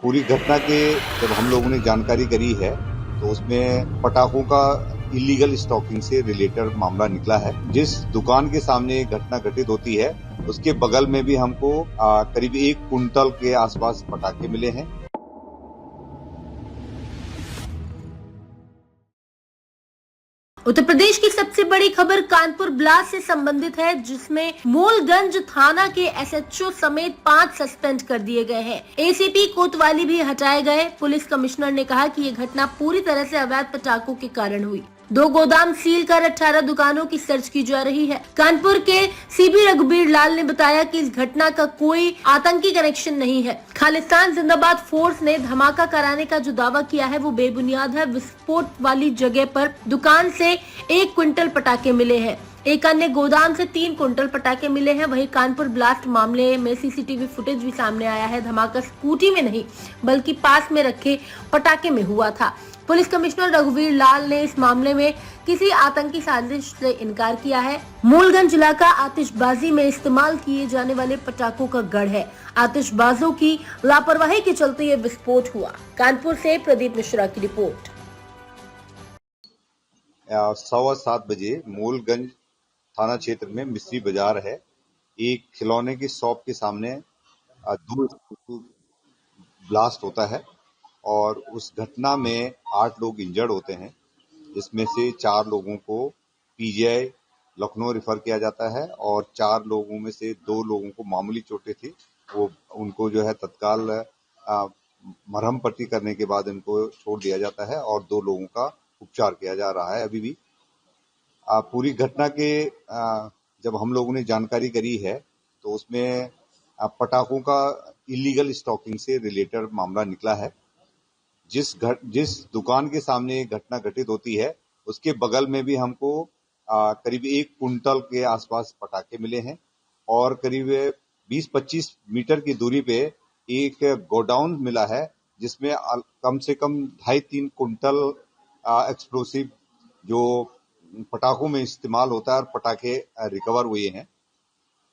पूरी घटना के जब हम लोगों ने जानकारी करी है तो उसमें पटाखों का इलीगल स्टॉकिंग से रिलेटेड मामला निकला है। जिस दुकान के सामने घटना घटित होती है उसके बगल में भी हमको करीब 1 कुंटल के आसपास पटाखे मिले हैं। उत्तर प्रदेश की सबसे बड़ी खबर कानपुर ब्लास्ट से संबंधित है, जिसमें मूलगंज थाना के एसएचओ समेत 5 सस्पेंड कर दिए गए हैं। एसीपी कोतवाली भी हटाए गए। पुलिस कमिश्नर ने कहा कि ये घटना पूरी तरह से अवैध पटाखों के कारण हुई। 2 गोदाम सील कर 18 दुकानों की सर्च की जा रही है। कानपुर के सीबी रघुबीर लाल ने बताया कि इस घटना का कोई आतंकी कनेक्शन नहीं है। खालिस्तान जिंदाबाद फोर्स ने धमाका कराने का जो दावा किया है वो बेबुनियाद है। विस्फोट वाली जगह पर दुकान से 1 क्विंटल पटाखे मिले हैं। एक अन्य गोदाम से 3 क्विंटल पटाखे मिले हैं। वहीं कानपुर ब्लास्ट मामले में सीसीटीवी फुटेज भी सामने आया है। धमाका स्कूटी में नहीं बल्कि पास में रखे पटाखे में हुआ था। पुलिस कमिश्नर रघुवीर लाल ने इस मामले में किसी आतंकी साजिश से इनकार किया है। मूलगंज इलाका आतिशबाजी में इस्तेमाल किए जाने वाले पटाखों का गढ़ है। आतिशबाजों की लापरवाही के चलते ये विस्फोट हुआ। कानपुर से प्रदीप मिश्रा की रिपोर्ट। 7:15 बजे मूलगंज थाना क्षेत्र में मिस्री बाजार है। एक खिलौने की शॉप के सामने 2 ब्लास्ट होता है और उस घटना में 8 लोग इंजर्ड होते हैं। इसमें से 4 लोगों को पीजीआई लखनऊ रेफर किया जाता है और 4 लोगों में से 2 लोगों को मामूली चोटें थी। वो उनको जो है तत्काल मरहम पट्टी करने के बाद इनको छोड़ दिया जाता है और 2 लोगों का उपचार किया जा रहा है अभी भी। पूरी घटना के जब हम लोगों ने जानकारी करी है तो उसमें पटाखों का इलीगल स्टॉकिंग से रिलेटेड मामला निकला है। जिस दुकान के सामने घटना घटित होती है उसके बगल में भी हमको करीब 1 कुंटल के आसपास पटाखे मिले हैं और करीब 20-25 मीटर की दूरी पे एक गोडाउन मिला है जिसमें कम से कम 2.5-3 कुंटल एक्सप्लोसिव जो पटाखों में इस्तेमाल होता है और पटाखे रिकवर हुए हैं।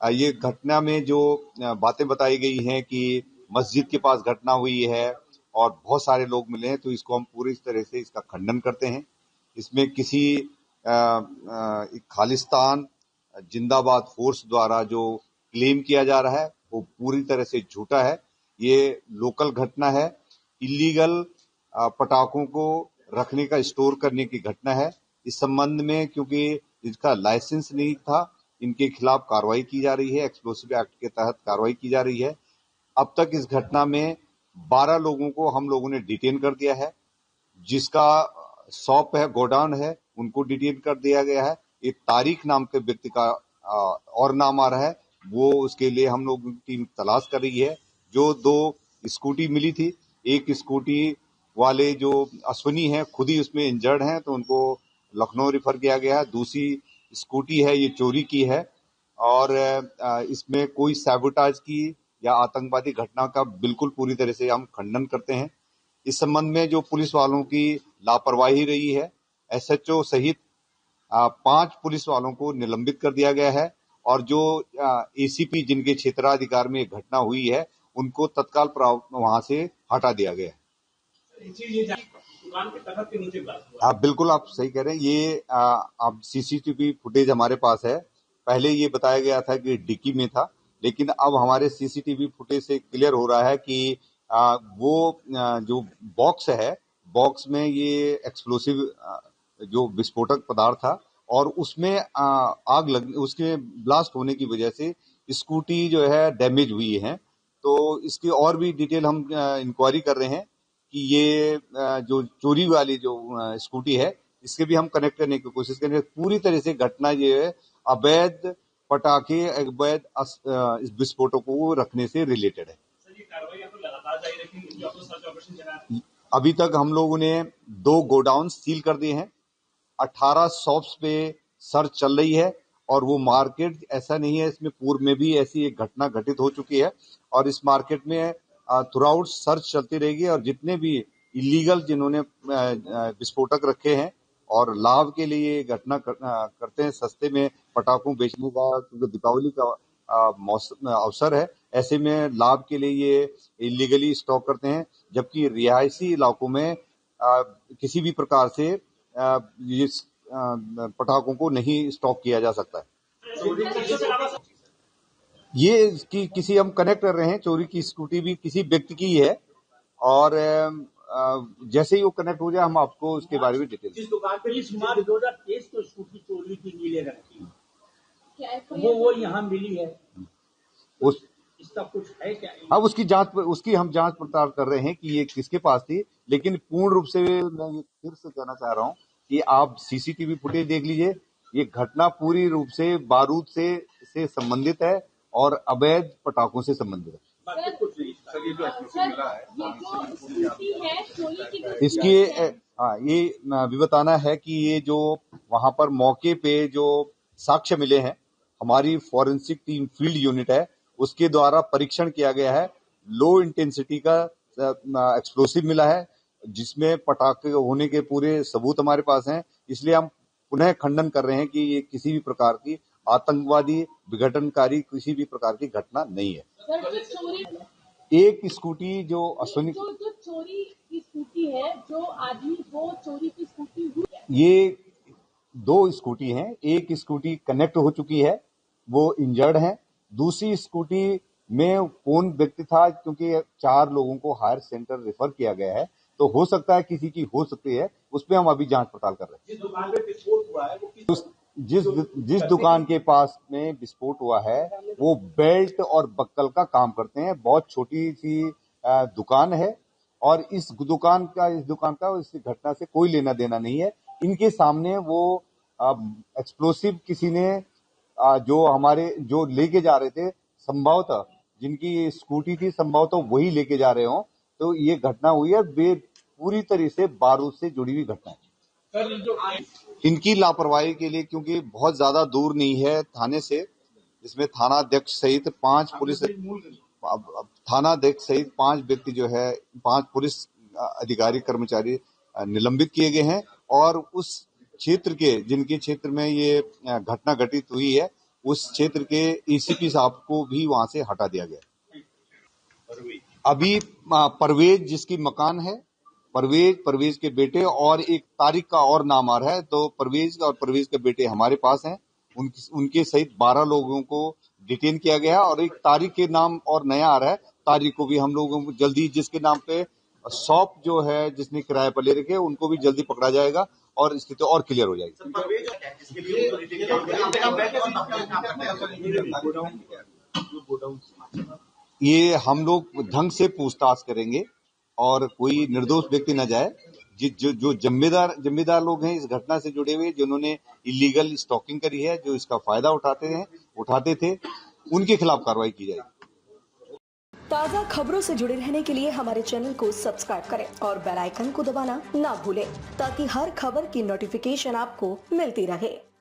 ये घटना में जो बातें बताई गई हैं कि मस्जिद के पास घटना हुई है और बहुत सारे लोग मिले हैं, तो इसको हम पूरी तरह से इसका खंडन करते हैं। इसमें किसी खालिस्तान जिंदाबाद फोर्स द्वारा जो क्लेम किया जा रहा है वो पूरी तरह से झूठा है। ये लोकल घटना है। इलीगल पटाखों को रखने का स्टोर करने की घटना है। इस संबंध में क्योंकि इसका लाइसेंस नहीं था, इनके खिलाफ कार्रवाई की जा रही है। एक्सप्लोसिव एक्ट के तहत कार्रवाई की जा रही है। अब तक इस घटना में 12 लोगों को हम लोगों ने डिटेन कर दिया है। जिसका शॉप है, गोडाउन है, उनको डिटेन कर दिया गया है। एक तारीख नाम के व्यक्ति का और नाम आ रहा है, वो उसके लिए हम लोग टीम तलाश कर रही है। जो 2 स्कूटी मिली थी, एक स्कूटी वाले जो अश्विनी है खुद ही उसमें इंजर्ड हैं, तो उनको लखनऊ रेफर किया गया है। दूसरी स्कूटी है ये चोरी की है और इसमें कोई सैबोटाज की या आतंकवादी घटना का बिल्कुल पूरी तरह से हम खंडन करते हैं। इस संबंध में जो पुलिस वालों की लापरवाही रही है, एसएचओ सहित 5 पुलिस वालों को निलंबित कर दिया गया है और जो एसीपी जिनके क्षेत्राधिकार में घटना हुई है उनको तत्काल वहां से हटा दिया गया है। आप बिल्कुल आप सही कह रहे हैं। ये अब सीसीटीवी फुटेज हमारे पास है। पहले ये बताया गया था कि डिक्की में था, लेकिन अब हमारे सीसीटीवी फुटेज से क्लियर हो रहा है कि वो जो बॉक्स है, बॉक्स में ये एक्सप्लोसिव जो विस्फोटक पदार्थ था और उसमें आग लग उसके ब्लास्ट होने की वजह से स्कूटी जो है डैमेज हुई है। तो इसकी और भी डिटेल हम इंक्वायरी कर रहे हैं कि ये जो चोरी वाली जो स्कूटी है इसके भी हम कनेक्ट करने की कोशिश करेंगे। पूरी तरह से घटना ये है अवैध पटाखे, अवैध विस्फोटकों को रखने से रिलेटेड है। अभी तक हम लोगों ने 2 गोडाउन सील कर दिए हैं। 18 शॉप्स पे सर्च चल रही है और वो मार्केट ऐसा नहीं है, इसमें पूर्व में भी ऐसी एक घटना घटित हो चुकी है और इस मार्केट में थ्रू आउट सर्च चलती रहेगी और जितने भी इलीगल जिन्होंने विस्फोटक रखे हैं और लाभ के लिए घटना करते हैं, सस्ते में पटाखों बेचने का, क्योंकि दीपावली का मौसम अवसर है, ऐसे में लाभ के लिए ये इलीगली स्टॉक करते हैं, जबकि रिहायशी इलाकों में किसी भी प्रकार से इस पटाखों को नहीं स्टॉक किया जा सकता है। ये किसी हम कनेक्ट कर रहे हैं, चोरी की स्कूटी भी किसी व्यक्ति की है और जैसे ही वो कनेक्ट हो जाए हम आपको उसके बारे में डिटेल। जिस दुकान पे इस मार्च 2023 को स्कूटी चोरी की नीले रखी वो यहाँ मिली है, उस इसका कुछ है क्या? अब उसकी हम जांच पड़ताल कर रहे हैं कि ये किसके पास थी, लेकिन पूर्ण रूप से मैं ये फिर से कहना चाह रहा हूँ कि आप सीसीटीवी फुटेज देख लीजिए। ये घटना पूरी रूप से बारूद से संबंधित है और अवैध पटाखों से संबंधित है। इसकी ये भी बताना है कि ये जो वहां पर मौके पे जो साक्ष्य मिले हैं, हमारी फॉरेंसिक टीम फील्ड यूनिट है, उसके द्वारा परीक्षण किया गया है। लो इंटेंसिटी का एक्सप्लोसिव मिला है, जिसमें पटाखे होने के पूरे सबूत हमारे पास हैं। इसलिए हम पुनः खंडन कर रहे हैं कि ये किसी भी प्रकार की आतंकवादी विघटनकारी किसी भी प्रकार की घटना नहीं है। एक स्कूटी जो अश्विनी जो चोरी की स्कूटी है, जो आदमी वो चोरी की स्कूटी हुई है, ये 2 स्कूटी हैं। एक स्कूटी कनेक्ट हो चुकी है, वो इंजर्ड है। दूसरी स्कूटी में कौन व्यक्ति था, क्योंकि 4 लोगों को हायर सेंटर रेफर किया गया है, तो हो सकता है किसी की हो सकती है, उसपे हम अभी जांच पड़ताल कर रहे हैं। जिस दुकान पे विस्फोट हुआ है वो जिस दुकान के पास में विस्फोट हुआ है वो बेल्ट और बक्कल का काम करते हैं। बहुत छोटी सी दुकान है और इस दुकान का इस घटना से कोई लेना देना नहीं है। इनके सामने वो एक्सप्लोसिव किसी ने जो लेके जा रहे थे, संभवतः जिनकी ये स्कूटी थी, संभवतः वही लेके जा रहे हो, तो ये घटना हुई है। वे पूरी तरह से बारूद से जुड़ी हुई घटना है। इनकी लापरवाही के लिए, क्योंकि बहुत ज्यादा दूर नहीं है थाने से, इसमें थानाध्यक्ष सहित 5 व्यक्ति जो है, 5 पुलिस अधिकारी कर्मचारी निलंबित किए गए हैं और उस क्षेत्र के जिनके क्षेत्र में ये घटना घटित हुई है, उस क्षेत्र के एसीपी साहब को भी वहां से हटा दिया गया। अभी परवेज जिसकी मकान है, परवेज के बेटे और एक तारिक का और नाम आ रहा है, तो परवेज के बेटे हमारे पास हैं। उनके सहित 12 लोगों को डिटेन किया गया और एक तारिक के नाम और नया आ रहा है। तारिक को भी हम लोगों को जल्दी, जिसके नाम पे शॉप जो है जिसने किराए पर ले रखे, उनको भी जल्दी पकड़ा जाएगा और स्थिति और क्लियर हो जाएगी। ये हम लोग ढंग से पूछताछ करेंगे और कोई निर्दोष व्यक्ति न जाए। जो जिम्मेदार लोग हैं इस घटना से जुड़े हुए, जिन्होंने इलीगल स्टॉकिंग करी है, जो इसका फायदा उठाते थे, उनके खिलाफ कार्रवाई की जाएगी। ताज़ा खबरों से जुड़े रहने के लिए हमारे चैनल को सब्सक्राइब करें और बेल आइकन को दबाना ना भूलें, ताकि हर खबर की नोटिफिकेशन आपको मिलती रहे।